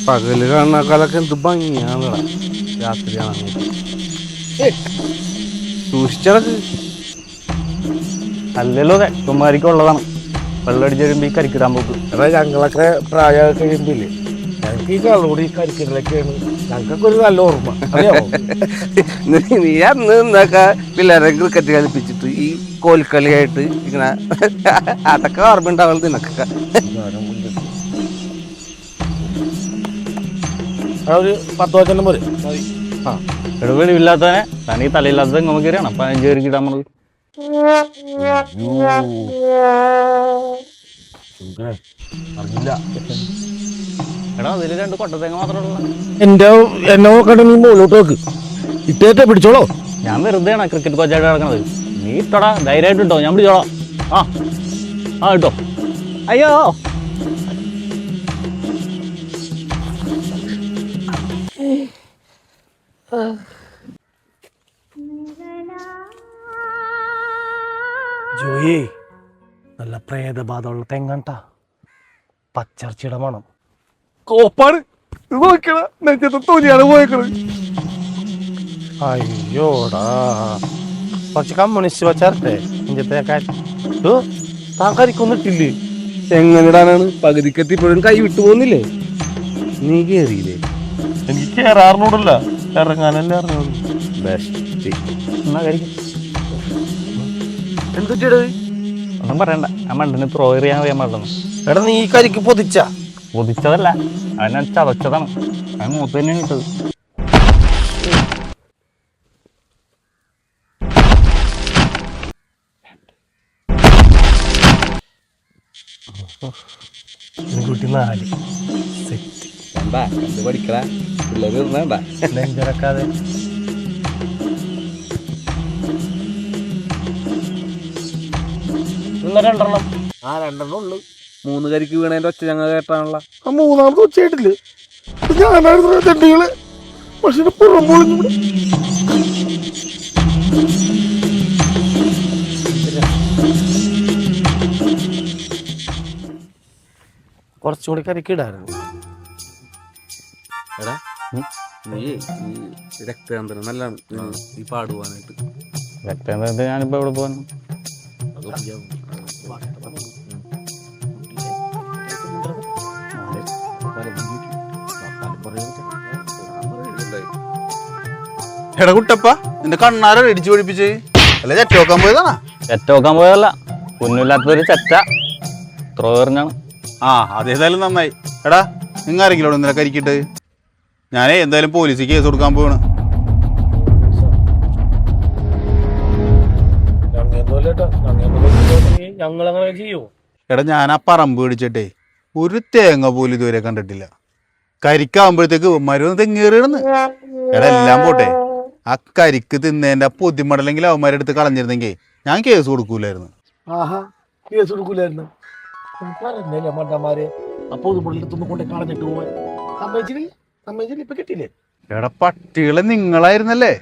പകല് കാണാക്കാലൊക്കെ എന്ത് ഭംഗിയാണല്ലടാ രാത്രിയാണ് സൂക്ഷിച്ചടക്ക്. അല്ലല്ലോ കുമാരിക്കുള്ളതാണ്. വെള്ളമടിച്ച് വരുമ്പോ ഈ കരിക്കിടാൻ പോക്ക്. എടാ ഞങ്ങളൊക്കെ പ്രായമൊക്കെ കഴിയുമ്പില്ലേ ഞങ്ങൾക്ക് ഈ കളറോട് ഈ കരിക്കലൊക്കെയാണ് ഞങ്ങൾക്കൊക്കെ ഒരു നല്ല ഓർമ്മ അറിയാമോ? നീ അന്ന് എന്താക്കാ പിള്ളേരെ ക്രിക്കറ്റ് കളിപ്പിച്ചിട്ട് ഈ കോൽക്കളിയായിട്ട് ഇങ്ങനെ അതൊക്കെ ഓർമ്മ ഉണ്ടാവുന്നത് നിനക്കൊക്കെ. ഒരു 10 വചനം പോലെ ആ വെളിവില്ലാത്തവനെ തനി തലയില്ലാത്തത് ഇങ്ങനെ കയറിയാണ് 15 പേർക്ക് ഇടാൻ നമ്മള്. അറിയില്ല. എടാ അതില് 2 കൊട്ടത്തേങ്ങ മാത്രമല്ല. എന്നെ നോക്കണ്ട, നീ മുകളിലോട്ട് വെക്ക്, ഇട്ടേറ്റെ പിടിച്ചോളോ. ഞാൻ വെറുതെയാണ് ക്രിക്കറ്റ് കോച്ചായിട്ട് കിടക്കണത്. നീ ഇട്ടോടാ, ധൈര്യമായിട്ട് ഇട്ടോ, ഞാൻ പിടിച്ചോളാം. ആ ഇട്ടോ. അയ്യോ ജോയേ, നല്ല പ്രേതബാധമുള്ള തെങ്ങണ്ട, പച്ചർച്ചിയുടെ മണം. കോപ്പാണ് നോക്കണ നെഞ്ചത്തെ തൊലിയാണ് പോയേക്കണത്. അയ്യോടാ, കുറച്ച് കമ്മ്യൂണിസ്റ്റ് പച്ചർത്തെ നെഞ്ചത്തേക്കാൻ താൻ കരിക്കൊന്നിട്ടില്ലേ? എങ്ങനെടാനാണ് പകുതിക്കെത്തി ഇപ്പോഴും കൈ വിട്ടു പോകുന്നില്ലേ? നീ കേറിയില്ലേ? എനിക്ക് കേറാറിനോടല്ല, ഇറങ്ങാനല്ലേ അറിഞ്ഞോളൂ. ബെസ്റ്റ്. എന്നാ കരിക്കും. എന്തുച്ചേടേ? ഒന്നും പറയണ്ട, ആ മണ്ടിന് ത്രോ എറിയാൻ അറിയാൻ പാടുന്നു. എടാ നീ കരിക്ക് പൊതിച്ച? പൊതിച്ചതല്ല, അതിനെ ചതച്ചതാണ്. അത് മൂത്ത് തന്നെയാണ് ഇട്ടത്. കുട്ടി 4 സെറ്റ് കണ്ട് പഠിക്കടാ, പിള്ളേര് വേണ്ട നെഞ്ചിറക്കാതെ. രണ്ടെണ്ണം. ആ 2 ഉള്ളു. 3 കരിക്ക് വീണതിന്റെ ഒച്ച ഞങ്ങൾ കേട്ടാണല്ലോ. ആ 3ാമത് ഒച്ചയായിട്ടില്ല. ഞാനായിരുന്നു ചെണ്ടികള്, പക്ഷെ പുറം പൊളിഞ്ഞു. കുറച്ചുകൂടി കരിക്കിടായിരുന്നു. എടാ നീ ഈ രക്തചന്ദ്രൻ നല്ലതാണ് ഈ പാടുവാനായിട്ട്. രക്തചന്ദ്രൻ ഞാനിപ്പോ എവിടെ പോകാൻ? എടാ കുട്ടപ്പ, നിന്റെ കണ്ണാര ഇടിച്ചു പഠിപ്പിച്ച് അല്ലെ ചെറ്റോക്കാൻ പോയതാണാ? ചെറ്റോക്കാൻ പോയതല്ല, കുഞ്ഞില്ലാത്തൊരു ചെറ്റ ത്രോ എറിഞ്ഞാണ്. ആ അതേതായാലും നന്നായി. എടാ നിങ്ങൾ ആരെങ്കിലും ഇന്നലെ കരിക്കിട്ട്? ഞാനേ എന്തായാലും പോലീസിൽ കേസ് കൊടുക്കാൻ പോവാണ്. എടാ ഞാൻ ആ പറമ്പ് പിടിച്ചിട്ടേ ഒരു തേങ്ങ പോലും ഇതുവരെ കണ്ടിട്ടില്ല. കരിക്കാവുമ്പോഴത്തേക്ക് മരുന്ന് തെങ്ങേറിയിടുന്ന്. എടാ എല്ലാം പോട്ടെ, ആ കരിക്ക് തിന്നേന്റെ പൊതിമടലെങ്കിൽ അവന്മാരെടുത്ത് കളഞ്ഞിരുന്നെങ്കിൽ ഞാൻ കേസ് കൊടുക്കൂലായിരുന്നു. കേസ് കൊടുക്കൂലായിരുന്നു മണ്ടന്മാരെ. അപ്പൊ കൊണ്ട് കളഞ്ഞിട്ട് പോവാൻ സമ്മതിച്ചില്ല. ഇപ്പൊ കിട്ടിയില്ലേ? എടാ പട്ടികളെ നിങ്ങളായിരുന്നല്ലേ?